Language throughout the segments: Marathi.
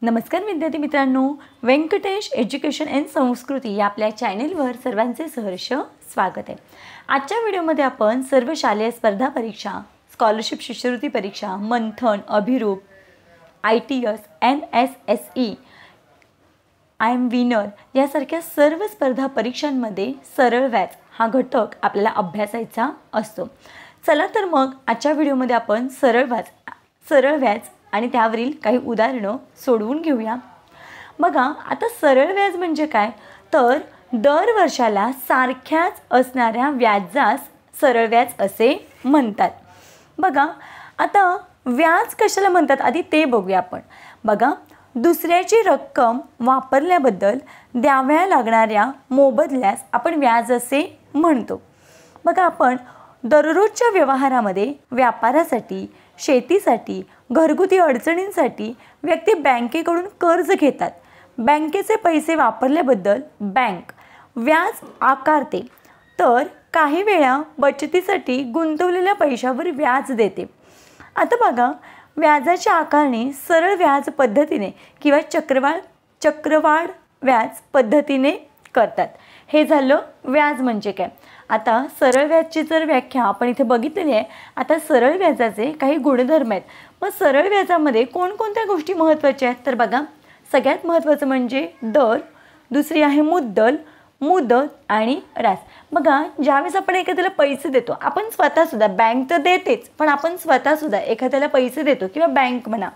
नमस्कार विद्यार्थी मित्रांनो, व्यंकटेश एज्युकेशन अँड संस्कृती या आपल्या चॅनेलवर सर्वांचे सहर्ष स्वागत आहे। आजच्या व्हिडिओमध्ये आपण सर्व शालेय स्पर्धा परीक्षा, स्कॉलरशिप शिष्यवृत्ती परीक्षा, Manthan, Abhiroop, ITS, NSSE, I am winner यासारख्या सर्व स्पर्धा परीक्षांमध्ये सरळ व्याज हा घटक आपल्याला अभ्यासायचा असतो। चला तर मग आजच्या व्हिडिओमध्ये आपण सरळ व्याज आणि त्यावरील काही उदाहरणं सोडवून घेऊया। बघा, आता सरळ व्याज म्हणजे काय, तर दर वर्षाला सारख्याच असणाऱ्या व्याजास सरळ व्याज असे म्हणतात। बघा, आता व्याज कशाला म्हणतात आधी ते बघूया आपण। बघा, दुसऱ्याची रक्कम वापरल्याबद्दल द्याव्या लागणाऱ्या मोबदल्यास आपण व्याज असे म्हणतो। बघा, आपण दररोजच्या व्यवहारामध्ये व्यापारासाठी, शेतीसाठी, घरगुती अडचणींसाठी व्यक्ती बँकेकडून कर्ज घेतात। बँकेचे पैसे वापरल्याबद्दल बँक व्याज आकारते, तर काही वेळा बचतीसाठी गुंतवलेल्या पैशावर व्याज देते। आता बघा, व्याजाची आकारणी सरळ व्याज पद्धतीने किंवा चक्रवाढ व्याज पद्धतीने करतात। हे झालं व्याज म्हणजे काय। आता सरळ व्याजची जर व्याख्या आपण इथे बघितलेली आहे। आता सरळ व्याजाचे काही गुणधर्म आहेत। मग सरळ व्याजामध्ये कोणकोणत्या गोष्टी महत्त्वाच्या आहेत, तर बघा, सगळ्यात महत्त्वाचं म्हणजे दर, दुसरी आहे मुद्दल, मुदत आणि रास। बघा, ज्यावेळेस आपण एखाद्याला पैसे देतो, आपण स्वतःसुद्धा, बँक तर देतेच, पण आपण स्वतःसुद्धा एखाद्याला पैसे देतो किंवा बँक म्हणा,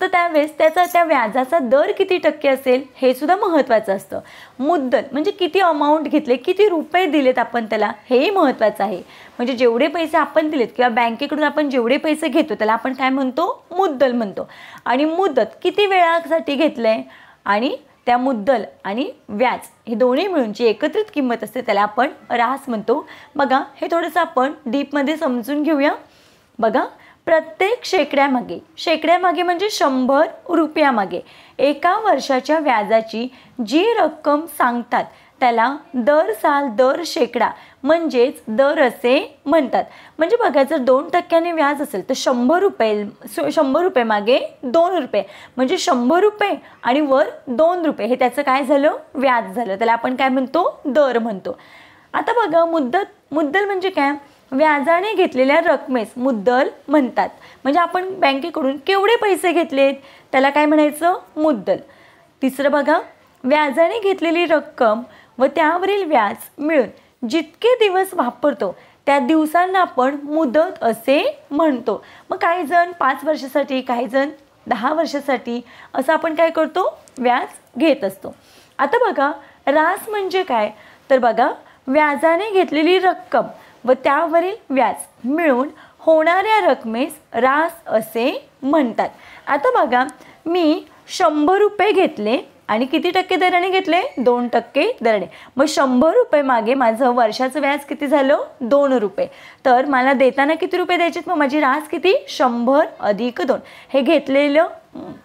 तर त्यावेळेस त्या व्याजाचा दर किती टक्के असेल हे सुद्धा महत्त्वाचं असतं। मुद्दल म्हणजे किती अमाऊंट घेतले, किती रुपये दिलेत आपण त्याला, हेही महत्त्वाचं आहे। म्हणजे जेवढे पैसे आपण दिलेत किंवा बँकेकडून आपण जेवढे पैसे घेतो त्याला आपण काय म्हणतो, मुद्दल म्हणतो। आणि मुदत किती वेळासाठी घेतलंय, आणि त्या मुद्दल आणि व्याज हे दोन्ही मिळून जी एकत्रित किंमत असते त्याला आपण रास म्हणतो। बघा, हे थोडंसं आपण डीपमध्ये समजून घेऊया। बघा, प्रत्येक शेकड्यामागे म्हणजे 100 रुपयामागे एका वर्षाच्या व्याजाची जी रक्कम सांगतात त्याला दर साल दर शेकडा म्हणजेच दर असे म्हणतात। म्हणजे बघा, जर 2% व्याज असेल तर 100 रुपये मागे 2 रुपये म्हणजे 100 रुपये आणि वर 2 रुपये हे त्याचं काय झालं, व्याज झालं। त्याला आपण काय म्हणतो, दर म्हणतो। आता बघा, मुद्दल म्हणजे काय, व्याजाने घेतलेल्या रकमेस मुद्दल म्हणतात। म्हणजे आपण बँकेकडून केवढे पैसे घेतलेत त्याला काय म्हणायचं, मुद्दल। तिसरं बघा, व्याजाने घेतलेली रक्कम व त्यावरील व्याज मिळून जितके दिवस वापरतो त्या दिवसांना आपण मुदत असे म्हणतो। मग काही जण 5 वर्षासाठी, काही जण 10 वर्षासाठी असं आपण काय करतो, व्याज घेत असतो। आता बघा, रास म्हणजे काय, तर बघा, व्याजाने घेतलेली रक्कम व त्यावरील व्याज मिळून होणाऱ्या रकमेस रास असे म्हणतात। आता बघा, मी 100 रुपये घेतले आणि किती टक्के दराने घेतले, 2% दराने। मग 100 रुपये मागे माझं वर्षाचं व्याज किती झालं, 2 रुपये। तर मला देताना किती रुपये द्यायचे, मग माझी रास किती, 100 अधिक 2 हे घेतलेलं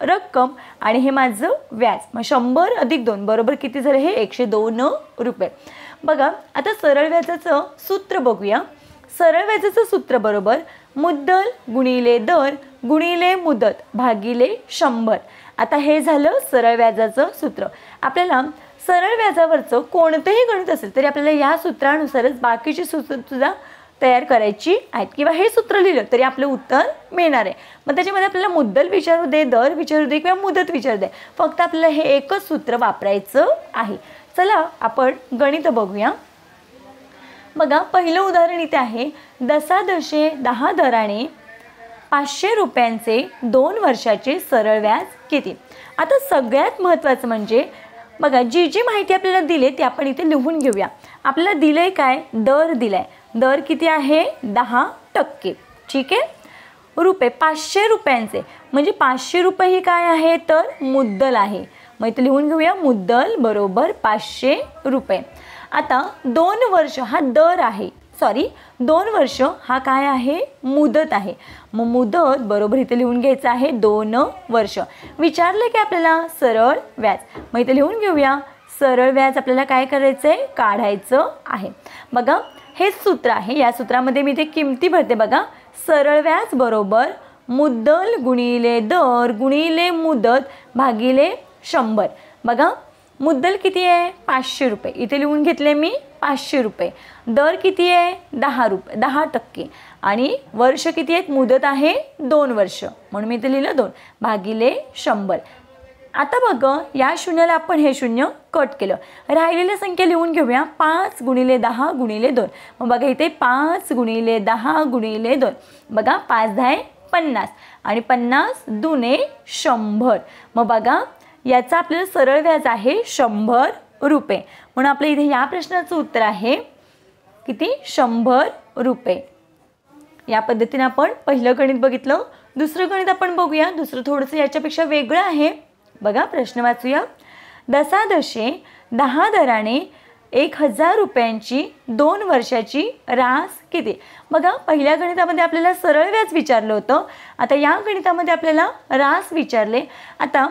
रक्कम आणि हे माझं व्याज। मग 100 अधिक 2 बरोबर किती झालं, हे 102 रुपये। बघा, आता सरळ व्याजाचं सूत्र बघूया। सरळ व्याजाचं सूत्र बरोबर मुद्दल गुणिले दर गुणिले मुदत भागिले 100। आता हे झालं सरळ व्याजाचं सूत्र। आपल्याला सरळ व्याजावरचं कोणतेही गणित असेल तरी आपल्याला या सूत्रानुसारच बाकीची सूत्र सुद्धा तयार करायची आहेत, किंवा हे सूत्र लिहिलं तरी आपलं उत्तर मिळणार आहे। मग त्याच्यामध्ये आपल्याला मुद्दल विचारू दे, दर विचारू दे किंवा मुदत विचारू दे, फक्त आपल्याला हे एकच सूत्र वापरायचं आहे। चला आपण गणित बघूया। बघा, पहिलं उदाहरण इथे आहे, दशादशे 10 दराने 500 रुपयांचे 2 वर्षाचे सरळ व्याज किती। आता सगळ्यात महत्त्वाचं म्हणजे बघा, जी माहिती आपल्याला दिली ती आपण इथे लिहून घेऊया। आपल्याला दिलंय काय, दर दिलाय, दर किती आहे, 10%, ठीक आहे। रुपये 500 रुपयांचे म्हणजे 500 रुपये ही काय आहे, तर मुद्दल आहे। मग इथे लिहून घेऊया, मुद्दल बरोबर 500 रुपये। आता 2 वर्ष हा दर आहे, 2 वर्ष हा काय आहे, मुदत आहे। मग मुदत बरोबर इथे लिहून घ्यायचं आहे 2 वर्ष। विचारलं की आपल्याला सरळ व्याज, मग इथे लिहून घेऊया, सरळ व्याज आपल्याला काय करायचं आहे, काढायचं आहे। बघा, हे सूत्र आहे, या सूत्रामध्ये मी इथे किमती भरते। बघा, सरळ व्याज बरोबर मुद्दल गुणिले दर गुणिले मुदत भागिले 100. बघा मुद्दल किती आहे 500 रुपये, इथे लिहून घेतले मी 500 रुपये. दर किती आहे 10 रुपये 10%. आणि वर्ष किती आहेत, मुदत आहे 2 वर्ष, म्हणून मी इथे लिहिलं 2 भागिले 100. आता बघा या शून्याला आपण हे शून्य कट केलं, राहिलेल्या संख्या लिहून घेऊया. 5 गुणिले 10 गुणिले 2. मग बघा इथे 5 गुणिले 10 गुणिले 2. बघा 5 10 50 आणि 50 दुने 100. मग बघा याचा आपल्याला सरळ व्याज आहे 100 रुपये. म्हणून आपल्या इथे या प्रश्नाचं उत्तर आहे किती 100 रुपये. या पद्धतीने आपण पहिलं गणित बघितलं. दुसरं गणित आपण बघूया. दुसरं थोडंसं याच्यापेक्षा वेगळं आहे. बघा प्रश्न वाचूया. दशादशे 10 दराने 1000 रुपयांची 2 वर्षाची रास किती. बघा पहिल्या गणितामध्ये आपल्याला सरळ व्याज विचारलं होतं, आता या गणितामध्ये आपल्याला रास विचारले. आता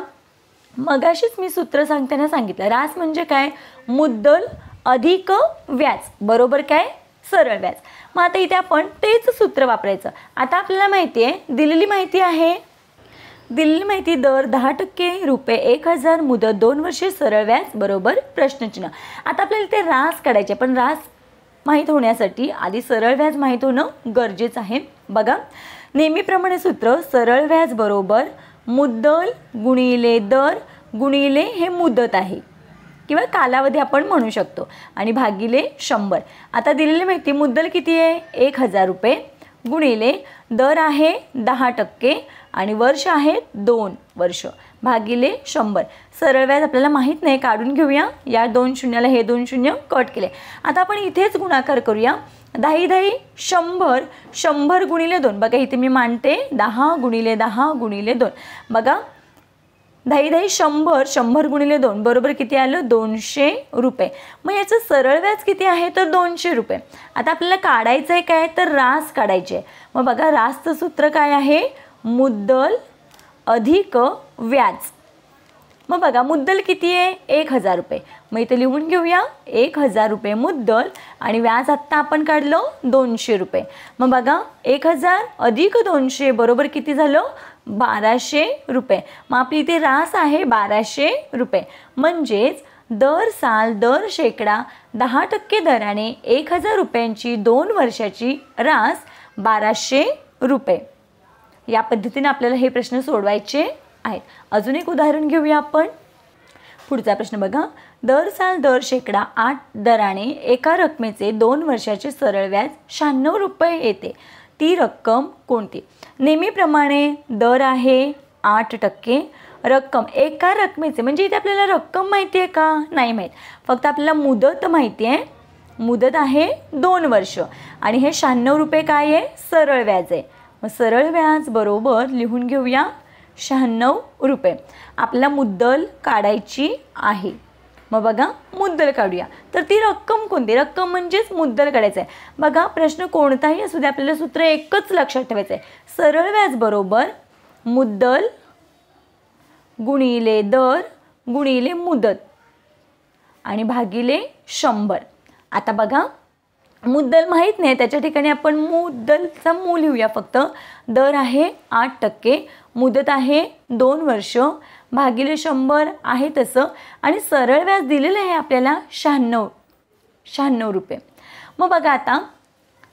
मगाशीच मी सूत्र सांगताना सांगितलं रास म्हणजे काय, मुद्दल अधिक व्याज बरोबर काय सरळ व्याज. मग आता इथे आपण तेच सूत्र वापरायचं. आता आपल्याला माहिती आहे दिलेली माहिती आहे, दिलेली माहिती दर 10% रुपये 1000 मुदत 2 वर्षे सरळ व्याज बरोबर प्रश्नचिन्ह. आता आपल्याला इथे रास काढायचे, पण रास माहीत होण्यासाठी आधी सरळ व्याज माहीत होणं गरजेचं आहे. बघा नेहमीप्रमाणे सूत्र सरळ व्याज बरोबर मुद्दल गुणिले दर गुणिले हे मुदत आहे किंवा कालावधी आपण म्हणू शकतो आणि भागिले 100. आता दिलेली माहिती मुद्दल किती आहे 1000 रुपये गुणिले दर आहे 10% आणि वर्ष आहेत 2 वर्ष भागिले 100. सरळ व्याज आपल्याला माहीत नाही, काढून घेऊया. या 2 शून्याला हे 2 शून्य कट केले. आता आपण इथेच गुणाकार करूया. 10 10 100 100 गुणिले 2. बघा इथे मी मांडते 10 गुणिले 10 गुणिले 2. बघा 10 10 100 100 गुणिले 2 बरोबर किती आलं 200 रुपये. मग याचं सरळ व्याज किती आहे तर 200 रुपये. आता आपल्याला काढायचं आहे काय तर रास काढायचे आहे. मग बघा रासचं सूत्र काय आहे, मुद्दल अधिक व्याज. मग बघा मुद्दल किती आहे 1000 रुपये. मग इथे लिहून घेऊया 1000 रुपये मुद्दल आणि व्याज आत्ता आपण काढलं 200 रुपये. मग बघा 1000 अधिक 200 बरोबर किती झालं 1200 रुपये. मग आपली इथे रास आहे 1200 रुपये. म्हणजेच दर साल दर शेकडा 10% दराने 1000 रुपयांची 2 वर्षाची रास 1200 रुपये. या पद्धतीने आपल्याला हे प्रश्न सोडवायचे आहेत. अजून एक उदाहरण घेऊया आपण. पुढचा प्रश्न बघा. दर साल दर शेकडा 8 दराने एका रकमेचे 2 वर्षाचे सरळ व्याज 96 रुपये येते. ती रक्कम कोणती. नेहमीप्रमाणे दर आहे 8%. रक्कम एका रकमेचे म्हणजे इथे आपल्याला रक्कम माहिती आहे का नाही माहीत, फक्त आपल्याला मुदत माहिती आहे. मुदत आहे 2 वर्ष आणि हे 96 रुपये काय आहे सरळ व्याज आहे. मग सरळ व्याज बरोबर लिहून घेऊया 96 रुपये. आपल्याला मुद्दल काढायची आहे. मग बघा मुद्दल काढूया. तर ती रक्कम कोणती, रक्कम म्हणजेच मुद्दल काढायचं आहे. बघा प्रश्न कोणताही असू दे आपल्याला सूत्र एकच लक्षात ठेवायचं आहे. सरळ व्याज बरोबर मुद्दल गुणिले दर गुणिले मुदत आणि भागिले 100. आता बघा मुद्दल माहीत नाही त्याच्या ठिकाणी आपण मुद्दलचा मूळ लिहूया फक्त. दर आहे 8%, मुदत आहे 2 वर्ष भागिले 100 आहे तसं आणि सरळ व्याज दिलेलं आहे आपल्याला 96 रुपये. मग बघा आता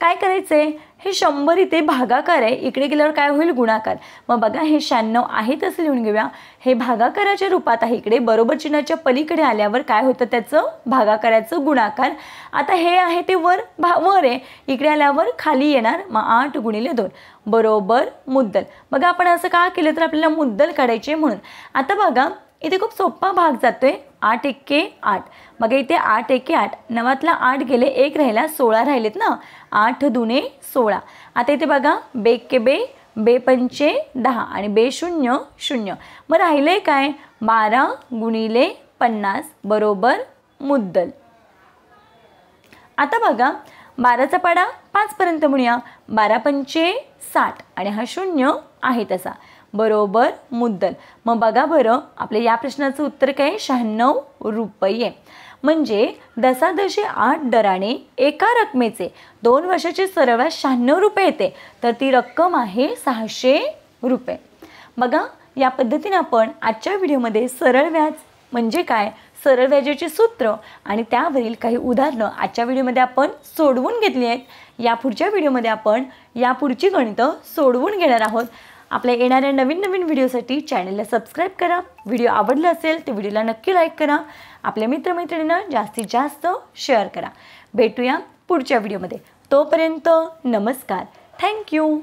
काय करायचं आहे, हे 100 इथे भागाकार आहे, इकडे गेल्यावर काय होईल गुणाकार. मग बघा हे 96 आहे तसं लिहून घेऊया. हे भागाकाराच्या रूपात आहे, इकडे बरोबर चिन्हाच्या पलीकडे आल्यावर काय होतं त्याचं भागाकाराचं गुणाकार. आता हे आहे ते वर आहे, इकडे आल्यावर खाली येणार. मग 8 गुणिले 2 बरोबर मुद्दल. बघा आपण असं का केलं तर आपल्याला मुद्दल काढायचे म्हणून. आता बघा इथे खूप सोपा भाग जातोय. 8 एके 8. बघा इथे 8 एके 8, 9तला 8 गेले, 1 राहिला, 16 राहिलेत ना. 8 दुने 16. आता इथे बघा बेके बे, बे पंचे 10 आणि बे 0 0. मग राहिले काय 12 गुणिले 50 बरोबर मुद्दल. आता बघा 12चा पाडा 5 पर्यंत म्हणूया. 12 पंचे 60 आणि हा 0 आहे तसा बरोबर मुद्दल. मग बघा बरं आपल्या या प्रश्नाचं उत्तर काय 96 रुपये. म्हणजे दशादशे 8 दराने एका रकमेचे 2 वर्षाचे सरळ व्याज 96 रुपये येते. तर ती रक्कम आहे 600 रुपये। बघा, या पद्धतीने आपण आजच्या व्हिडिओमध्ये सरळ व्याज म्हणजे काय, सरळ व्याजाचे सूत्र आणि त्यावरील काही उदाहरणं आजच्या व्हिडिओमध्ये आपण सोडवून घेतली आहेत। या पुढच्या व्हिडिओमध्ये आपण यापुढची गणितं सोडवून घेणार आहोत। आपल्या येणाऱ्या नवीन व्हिडिओसाठी चॅनलला सबस्क्राईब करा। व्हिडिओ आवडला असेल तर व्हिडिओला नक्की लाईक करा। आपल्या मित्रमैत्रिणींना जास्तीत जास्त शेअर करा। भेटूया पुढच्या व्हिडिओमध्ये। तोपर्यंत नमस्कार। थँक्यू।